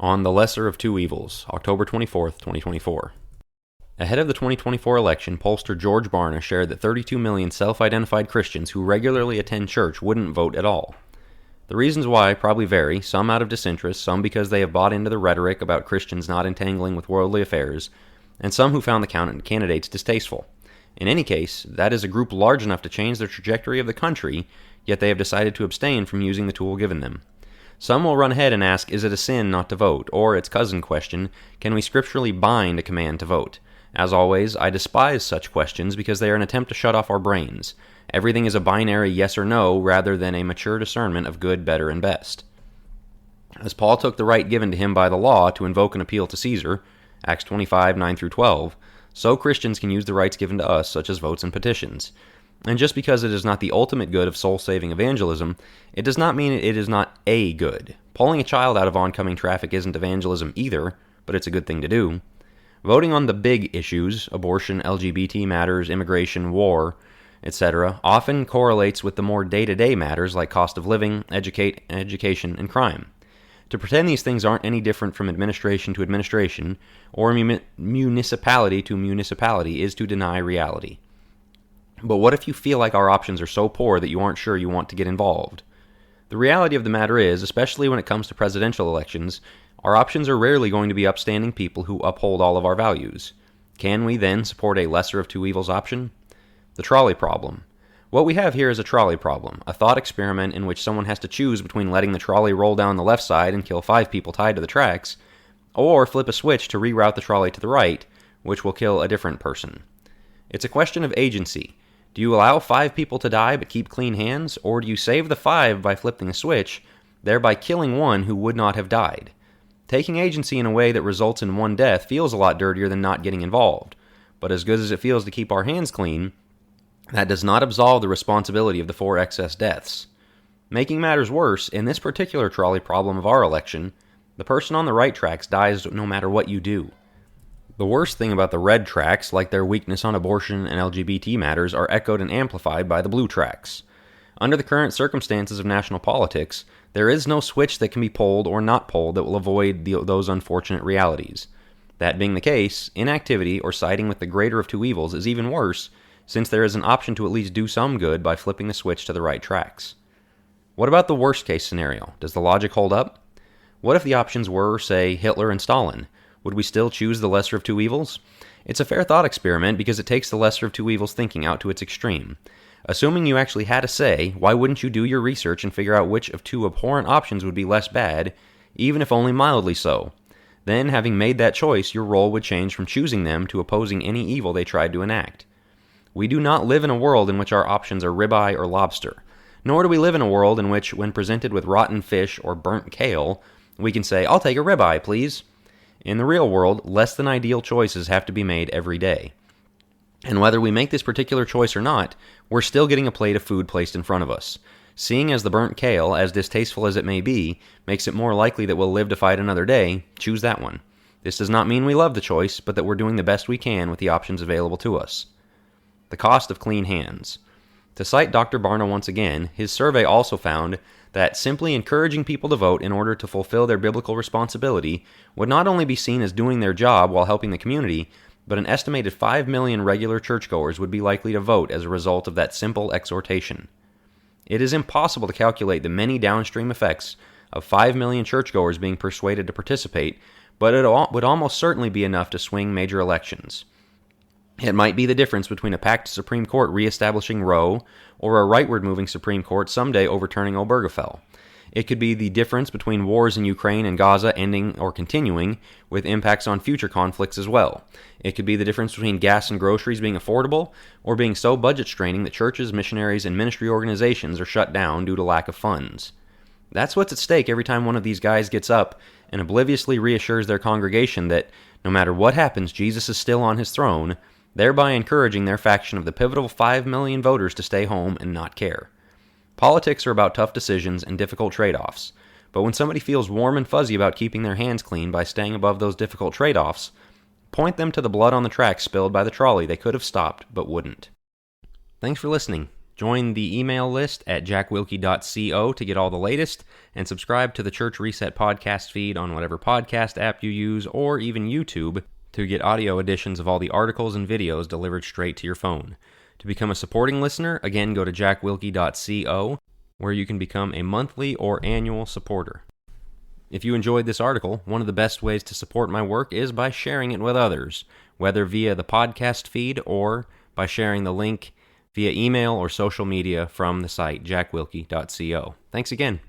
On the Lesser of Two Evils, October 24th, 2024. Ahead of the 2024 election, pollster George Barna shared that 32 million self-identified Christians who regularly attend church wouldn't vote at all. The reasons why probably vary, some out of disinterest, some because they have bought into the rhetoric about Christians not entangling with worldly affairs, and some who found the candidates distasteful. In any case, that is a group large enough to change the trajectory of the country, yet they have decided to abstain from using the tool given them. Some will run ahead and ask, is it a sin not to vote? Or its cousin question, can we scripturally bind a command to vote? As always, I despise such questions because they are an attempt to shut off our brains. Everything is a binary yes or no rather than a mature discernment of good, better, and best. As Paul took the right given to him by the law to invoke an appeal to Caesar, Acts 25, 9-12, so Christians can use the rights given to us, such as votes and petitions. And just because it is not the ultimate good of soul-saving evangelism, it does not mean it is not a good. Pulling a child out of oncoming traffic isn't evangelism either, but it's a good thing to do. Voting on the big issues, abortion, LGBT matters, immigration, war, etc., often correlates with the more day-to-day matters like cost of living, education, and crime. To pretend these things aren't any different from administration to administration, or municipality to municipality, is to deny reality. But what if you feel like our options are so poor that you aren't sure you want to get involved? The reality of the matter is, especially when it comes to presidential elections, our options are rarely going to be upstanding people who uphold all of our values. Can we then support a lesser of two evils option? The trolley problem. What we have here is a trolley problem, a thought experiment in which someone has to choose between letting the trolley roll down the left side and kill 5 people tied to the tracks, or flip a switch to reroute the trolley to the right, which will kill a different person. It's a question of agency. Do you allow 5 people to die but keep clean hands, or do you save the 5 by flipping a switch, thereby killing one who would not have died? Taking agency in a way that results in one death feels a lot dirtier than not getting involved, but as good as it feels to keep our hands clean, that does not absolve the responsibility of the 4 excess deaths. Making matters worse, in this particular trolley problem of our election, the person on the right tracks dies no matter what you do. The worst thing about the red tracks, like their weakness on abortion and LGBT matters, are echoed and amplified by the blue tracks. Under the current circumstances of national politics, there is no switch that can be pulled or not pulled that will avoid those unfortunate realities. That being the case, inactivity or siding with the greater of two evils is even worse, since there is an option to at least do some good by flipping the switch to the right tracks. What about the worst case scenario? Does the logic hold up? What if the options were, say, Hitler and Stalin? Would we still choose the lesser of two evils? It's a fair thought experiment because it takes the lesser of two evils thinking out to its extreme. Assuming you actually had a say, why wouldn't you do your research and figure out which of two abhorrent options would be less bad, even if only mildly so? Then, having made that choice, your role would change from choosing them to opposing any evil they tried to enact. We do not live in a world in which our options are ribeye or lobster, nor do we live in a world in which, when presented with rotten fish or burnt kale, we can say, "I'll take a ribeye, please." In the real world, less than ideal choices have to be made every day. And whether we make this particular choice or not, we're still getting a plate of food placed in front of us. Seeing as the burnt kale, as distasteful as it may be, makes it more likely that we'll live to fight another day, choose that one. This does not mean we love the choice, but that we're doing the best we can with the options available to us. The cost of clean hands. To cite Dr. Barna once again, his survey also found that simply encouraging people to vote in order to fulfill their biblical responsibility would not only be seen as doing their job while helping the community, but an estimated 5 million regular churchgoers would be likely to vote as a result of that simple exhortation. It is impossible to calculate the many downstream effects of 5 million churchgoers being persuaded to participate, but it would almost certainly be enough to swing major elections. It might be the difference between a packed Supreme Court reestablishing Roe or a rightward-moving Supreme Court someday overturning Obergefell. It could be the difference between wars in Ukraine and Gaza ending or continuing, with impacts on future conflicts as well. It could be the difference between gas and groceries being affordable or being so budget-straining that churches, missionaries, and ministry organizations are shut down due to lack of funds. That's what's at stake every time one of these guys gets up and obliviously reassures their congregation that no matter what happens, Jesus is still on his throne, thereby encouraging their faction of the pivotal 5 million voters to stay home and not care. Politics are about tough decisions and difficult trade-offs, but when somebody feels warm and fuzzy about keeping their hands clean by staying above those difficult trade-offs, point them to the blood on the tracks spilled by the trolley they could have stopped but wouldn't. Thanks for listening. Join the email list at jackwilkie.co to get all the latest, and subscribe to the Church Reset podcast feed on whatever podcast app you use, or even YouTube, to get audio editions of all the articles and videos delivered straight to your phone. To become a supporting listener, again go to jackwilkie.co, where you can become a monthly or annual supporter. If you enjoyed this article, one of the best ways to support my work is by sharing it with others, whether via the podcast feed or by sharing the link via email or social media from the site jackwilkie.co. Thanks again.